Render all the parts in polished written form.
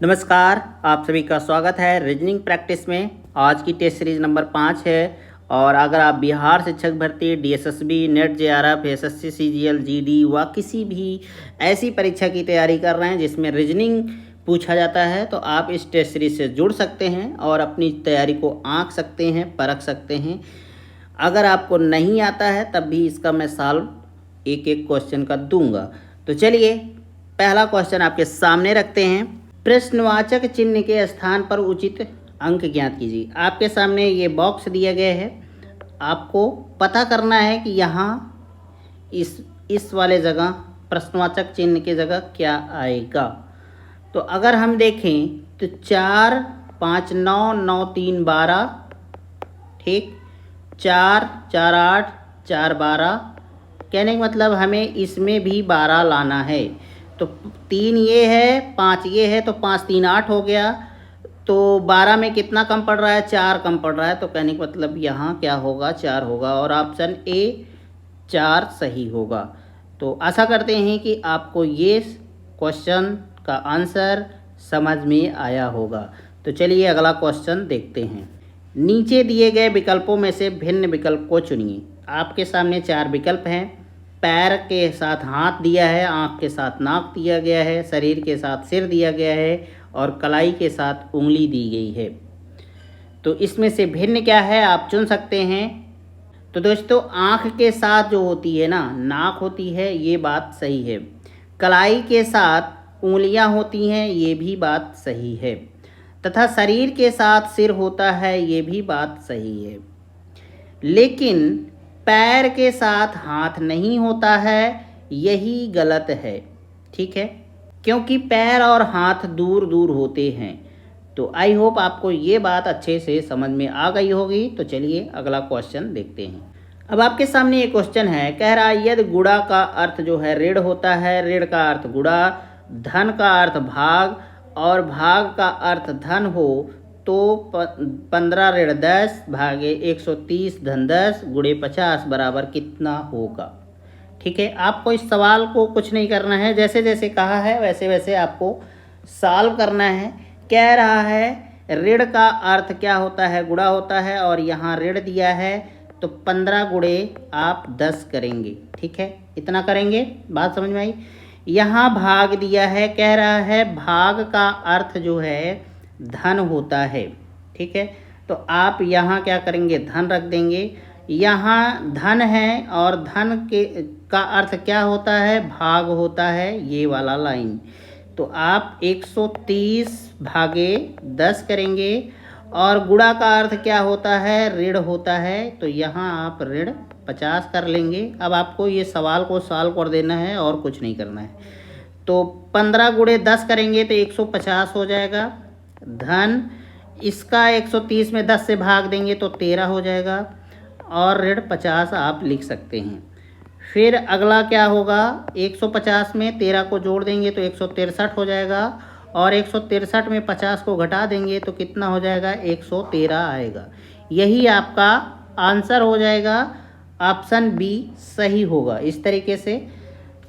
नमस्कार, आप सभी का स्वागत है रीजनिंग प्रैक्टिस में। आज की टेस्ट सीरीज नंबर 5 है। और अगर आप बिहार शिक्षक भर्ती, DSSB, net JRF, SSC CGL, GD व किसी भी ऐसी परीक्षा की तैयारी कर रहे हैं जिसमें रीजनिंग पूछा जाता है, तो आप इस टेस्ट सीरीज से जुड़ सकते हैं और अपनी तैयारी को आंक सकते हैं, परख सकते हैं। अगर आपको नहीं आता है तब भी इसका मैं सॉल्व एक एक क्वेश्चन का दूंगा। तो चलिए पहला क्वेश्चन आपके सामने रखते हैं। प्रश्नवाचक चिन्ह के स्थान पर उचित अंक ज्ञात कीजिए। आपके सामने ये बॉक्स दिया गया है, आपको पता करना है कि यहाँ इस वाले जगह प्रश्नवाचक चिन्ह की जगह क्या आएगा। तो अगर हम देखें तो 4, 5, 9, 9, 3, 12, ठीक, 4, 4, 8, 4, 12। कहने का मतलब हमें इसमें भी 12 लाना है। तो 3 ये है, 5 ये है, तो 5, 3, 8 हो गया। तो 12 में कितना कम पड़ रहा है? 4 कम पड़ रहा है। तो कहने का मतलब यहाँ क्या होगा? 4 होगा और ऑप्शन ए 4 सही होगा। तो आशा करते हैं कि आपको ये क्वेश्चन का आंसर समझ में आया होगा। तो चलिए अगला क्वेश्चन देखते हैं। नीचे दिए गए विकल्पों में से भिन्न विकल्प को चुनिए। आपके सामने 4 विकल्प हैं। पैर के साथ हाथ दिया है, आँख के साथ नाक दिया गया है, शरीर के साथ सिर दिया गया है और कलाई के साथ उंगली दी गई है। तो इसमें से भिन्न क्या है आप चुन सकते हैं। तो दोस्तों आँख के साथ जो होती है ना, नाक होती है, ये बात सही है। कलाई के साथ उंगलियां होती हैं, ये भी बात सही है। तथा शरीर के साथ सिर होता है, ये भी बात सही है। लेकिन पैर के साथ हाथ नहीं होता है, यही गलत है। ठीक है, क्योंकि पैर और हाथ दूर दूर होते हैं। तो आई होप आपको ये बात अच्छे से समझ में आ गई होगी। तो चलिए अगला क्वेश्चन देखते हैं। अब आपके सामने ये क्वेश्चन है, कह रहा है यदि गुणा का अर्थ जो है ऋण होता है, ऋण का अर्थ गुणा, धन का अर्थ भाग और भाग का अर्थ धन हो, तो 15 ऋण 10 भागे 130 धन 10 गुणे 50 बराबर कितना होगा। ठीक है, आपको इस सवाल को कुछ नहीं करना है, जैसे जैसे कहा है वैसे वैसे आपको सॉल्व करना है। कह रहा है ऋण का अर्थ क्या होता है? गुणा होता है और यहाँ ऋण दिया है, तो 15 गुणे आप 10 करेंगे। ठीक है, इतना करेंगे, बात समझ में आई। यहाँ भाग दिया है, कह रहा है भाग का अर्थ जो है धन होता है। ठीक है, तो आप यहाँ क्या करेंगे? धन रख देंगे। यहाँ धन है और धन का अर्थ क्या होता है? भाग होता है, ये वाला लाइन। तो आप 130 भागे 10 करेंगे। और गुणा का अर्थ क्या होता है? ऋण होता है, तो यहाँ आप ऋण 50 कर लेंगे। अब आपको ये सवाल को सॉल्व कर देना है और कुछ नहीं करना है। तो 15 गुणे 10 करेंगे तो 150 हो जाएगा। धन इसका 130 में 10 से भाग देंगे तो 13 हो जाएगा और ऋण 50 आप लिख सकते हैं। फिर अगला क्या होगा? 150 में 13 को जोड़ देंगे तो 163 हो जाएगा और 163 में 50 को घटा देंगे तो कितना हो जाएगा? 113 आएगा। यही आपका आंसर हो जाएगा। ऑप्शन बी सही होगा इस तरीके से।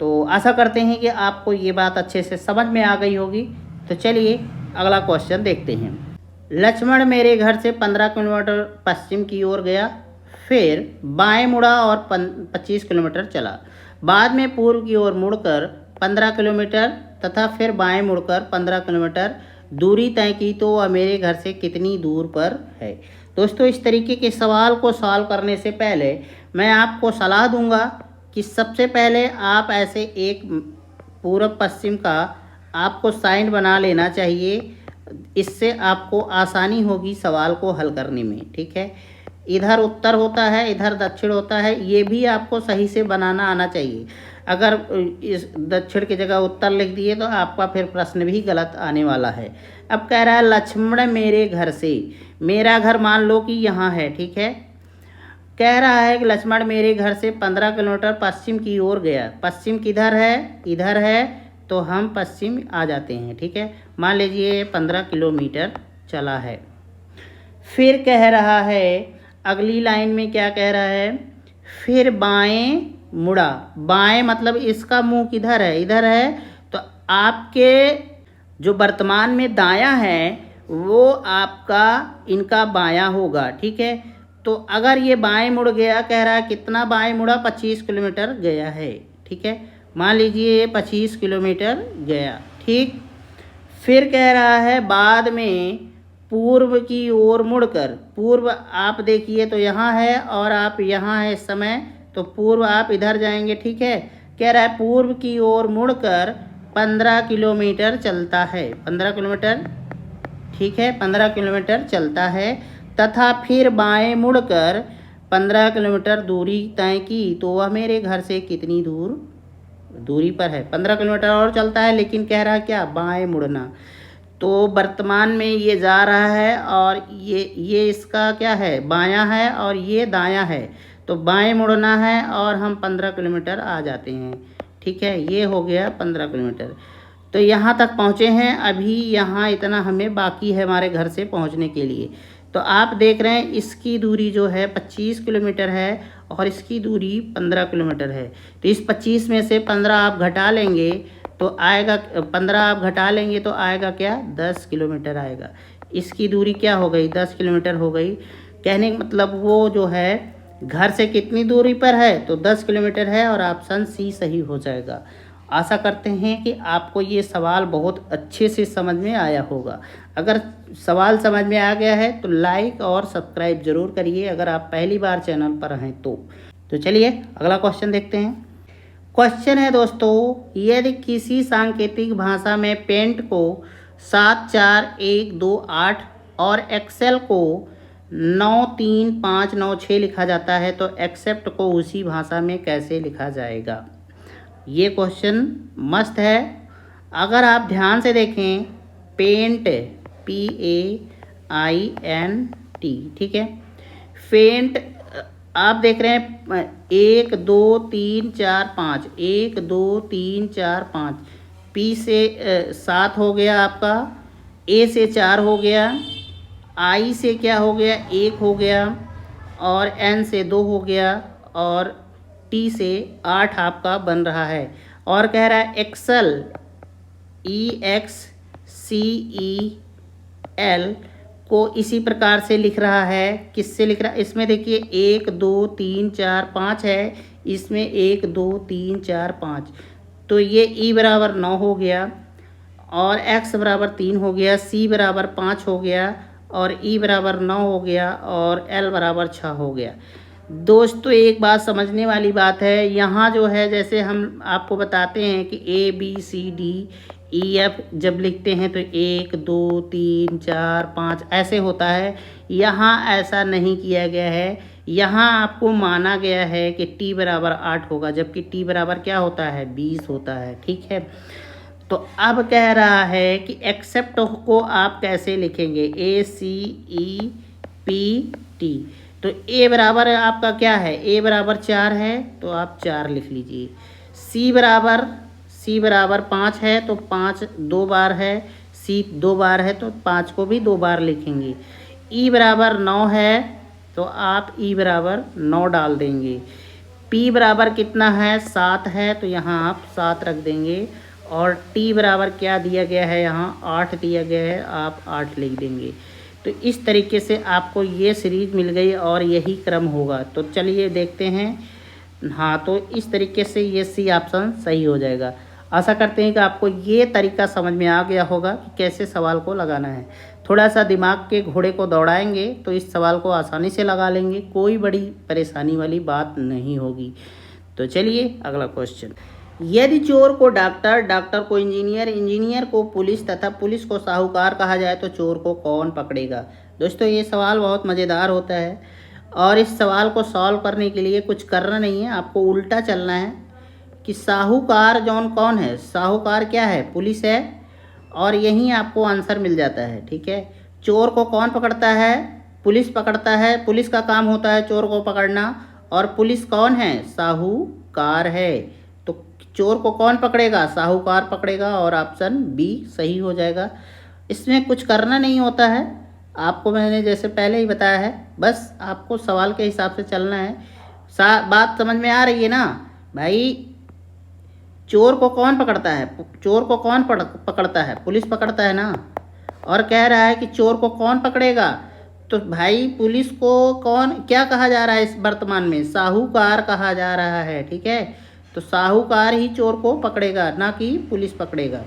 तो आशा करते हैं कि आपको ये बात अच्छे से समझ में आ गई होगी। तो चलिए अगला क्वेश्चन देखते हैं। लक्ष्मण मेरे घर से 15 किलोमीटर पश्चिम की ओर गया, फिर बाएं मुड़ा और 25 किलोमीटर चला। बाद में पूर्व की ओर मुड़कर 15 किलोमीटर तथा फिर बाएं मुड़कर 15 किलोमीटर दूरी तय की, तो वह मेरे घर से कितनी दूर पर है। दोस्तों इस तरीके के सवाल को सॉल्व करने से पहले मैं आपको सलाह दूंगा कि सबसे पहले आप ऐसे एक पूर्व पश्चिम का आपको साइन बना लेना चाहिए। इससे आपको आसानी होगी सवाल को हल करने में। ठीक है, इधर उत्तर होता है, इधर दक्षिण होता है, ये भी आपको सही से बनाना आना चाहिए। अगर इस दक्षिण की जगह उत्तर लिख दिए तो आपका फिर प्रश्न भी गलत आने वाला है। अब कह रहा है लक्ष्मण मेरे घर से, मेरा घर मान लो कि यहाँ है। ठीक है, कह रहा है कि लक्ष्मण मेरे घर से 15 किलोमीटर पश्चिम की ओर गया। पश्चिम किधर है? इधर है, तो हम पश्चिम आ जाते हैं। ठीक है, मान लीजिए 15 किलोमीटर चला है। फिर कह रहा है अगली लाइन में क्या कह रहा है? फिर बाएं मुड़ा। बाएं मतलब इसका मुंह किधर है? इधर है, तो आपके जो वर्तमान में दायां है वो आपका इनका बायां होगा, ठीक है। तो अगर ये बाएं मुड़ गया, कह रहा है कितना बाएं मुड़ा, 25 किलोमीटर गया है, ठीक है। मान लीजिए ये 25 किलोमीटर गया, ठीक। फिर कह रहा है बाद में पूर्व की ओर मुड़कर, पूर्व आप देखिए तो यहाँ है और आप यहाँ है इस समय, तो पूर्व आप इधर जाएंगे, ठीक है। कह रहा है पूर्व की ओर मुड़कर 15 किलोमीटर चलता है, 15 किलोमीटर, ठीक है, 15 किलोमीटर चलता है, तथा फिर बाएं मुड़कर 15 किलोमीटर दूरी तय की, तो वह मेरे घर से कितनी दूरी पर है। 15 किलोमीटर और चलता है, लेकिन कह रहा है क्या, बाएं मुड़ना। तो वर्तमान में ये जा रहा है और ये इसका क्या है, बायां है और ये दायां है, तो बाएं मुड़ना है और हम 15 किलोमीटर आ जाते हैं, ठीक है। ये हो गया 15 किलोमीटर। तो यहाँ तक पहुँचे हैं, अभी यहाँ इतना हमें बाकी है हमारे घर से पहुँचने के लिए। तो आप देख रहे हैं इसकी दूरी जो है 25 किलोमीटर है और इसकी दूरी 15 किलोमीटर है। तो इस 25 में से 15 आप घटा लेंगे तो आएगा, 15 आप घटा लेंगे तो आएगा क्या, 10 किलोमीटर आएगा। इसकी दूरी क्या हो गई, 10 किलोमीटर हो गई। कहने का मतलब वो जो है घर से कितनी दूरी पर है, तो 10 किलोमीटर है और ऑप्शन सी सही हो जाएगा। आशा करते हैं कि आपको ये सवाल बहुत अच्छे से समझ में आया होगा। अगर सवाल समझ में आ गया है तो लाइक और सब्सक्राइब ज़रूर करिए अगर आप पहली बार चैनल पर हैं तो चलिए अगला क्वेश्चन देखते हैं। क्वेश्चन है दोस्तों, यदि किसी सांकेतिक भाषा में पेंट को 74128 और एक्सेल को 93596 लिखा जाता है तो एक्सेप्ट को उसी भाषा में कैसे लिखा जाएगा। ये क्वेश्चन मस्त है। अगर आप ध्यान से देखें, पेंट PAINT, ठीक है। पेंट आप देख रहे हैं 1 2 3 4 5, 1 2 3 4 5, P से 7 हो गया आपका, A से 4 हो गया, I से क्या हो गया, 1 हो गया, और N से 2 हो गया, और T से 8 आपका बन रहा है। और कह रहा है एक्सेल EXCEL को इसी प्रकार से लिख रहा है। किससे लिख रहा है, इसमें देखिए 1 2 3 4 5 है, इसमें 1 2 3 4 5, तो ये E बराबर 9 हो गया, और X बराबर 3 हो गया, C बराबर 5 हो गया, और E बराबर 9 हो गया, और L बराबर 6 हो गया। दोस्तों एक बात समझने वाली बात है, यहाँ जो है जैसे हम आपको बताते हैं कि ABCDEF जब लिखते हैं तो 1 2 3 4 5 ऐसे होता है। यहाँ ऐसा नहीं किया गया है, यहाँ आपको माना गया है कि T बराबर 8 होगा, जबकि T बराबर क्या होता है, 20 होता है, ठीक है। तो अब कह रहा है कि एक्सेप्ट को आप कैसे लिखेंगे, ACEPT। तो A बराबर आपका क्या है, A बराबर 4 है तो आप 4 लिख लीजिए। C बराबर 5 है तो 5 2 बार है, C 2 बार है तो 5 को भी 2 बार लिखेंगे। E बराबर 9 है तो आप E बराबर 9 डाल देंगे। P बराबर कितना है, 7 है, तो यहाँ आप 7 रख देंगे। और T बराबर क्या दिया गया है, यहाँ 8 दिया गया है, आप 8 लिख देंगे। तो इस तरीके से आपको ये सीरीज मिल गई और यही क्रम होगा। तो चलिए देखते हैं। हाँ, तो इस तरीके से ये C ऑप्शन सही हो जाएगा। आशा करते हैं कि आपको ये तरीका समझ में आ गया होगा कि कैसे सवाल को लगाना है। थोड़ा सा दिमाग के घोड़े को दौड़ाएंगे तो इस सवाल को आसानी से लगा लेंगे, कोई बड़ी परेशानी वाली बात नहीं होगी। तो चलिए अगला क्वेश्चन। यदि चोर को डॉक्टर, डॉक्टर को इंजीनियर, इंजीनियर को पुलिस तथा पुलिस को साहूकार कहा जाए तो चोर को कौन पकड़ेगा। दोस्तों ये सवाल बहुत मज़ेदार होता है और इस सवाल को सॉल्व करने के लिए कुछ करना नहीं है, आपको उल्टा चलना है कि साहूकार जौन कौन है, साहूकार क्या है, पुलिस है, और यहीं आपको आंसर मिल जाता है, ठीक है। चोर को कौन पकड़ता है, पुलिस पकड़ता है, पुलिस का काम होता है चोर को पकड़ना, और पुलिस कौन है, साहूकार है। तो चोर को कौन पकड़ेगा, साहूकार पकड़ेगा, और ऑप्शन बी सही हो जाएगा। इसमें कुछ करना नहीं होता है, आपको मैंने जैसे पहले ही बताया है, बस आपको सवाल के हिसाब से चलना है। बात समझ में आ रही है ना भाई। चोर को कौन पकड़ता है? चोर को कौन पकड़ता है? पुलिस पकड़ता है ना। और कह रहा है कि चोर को कौन पकड़ेगा? तो भाई पुलिस को कौन क्या कहा जा रहा है इस वर्तमान में? साहूकार कहा जा रहा है, ठीक है। तो साहूकार ही चोर को पकड़ेगा, ना कि पुलिस पकड़ेगा।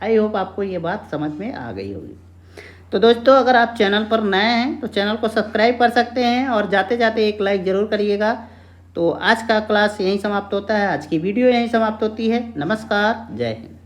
आई होप आपको ये बात समझ में आ गई होगी। तो दोस्तों, अगर आप चैनल पर नए हैं तो चैनल को सब्सक्राइब कर सकते हैं और जाते जाते एक लाइक ज़रूर करिएगा। तो आज का क्लास यहीं समाप्त होता है, आज की वीडियो यहीं समाप्त होती है। नमस्कार, जय हिंद।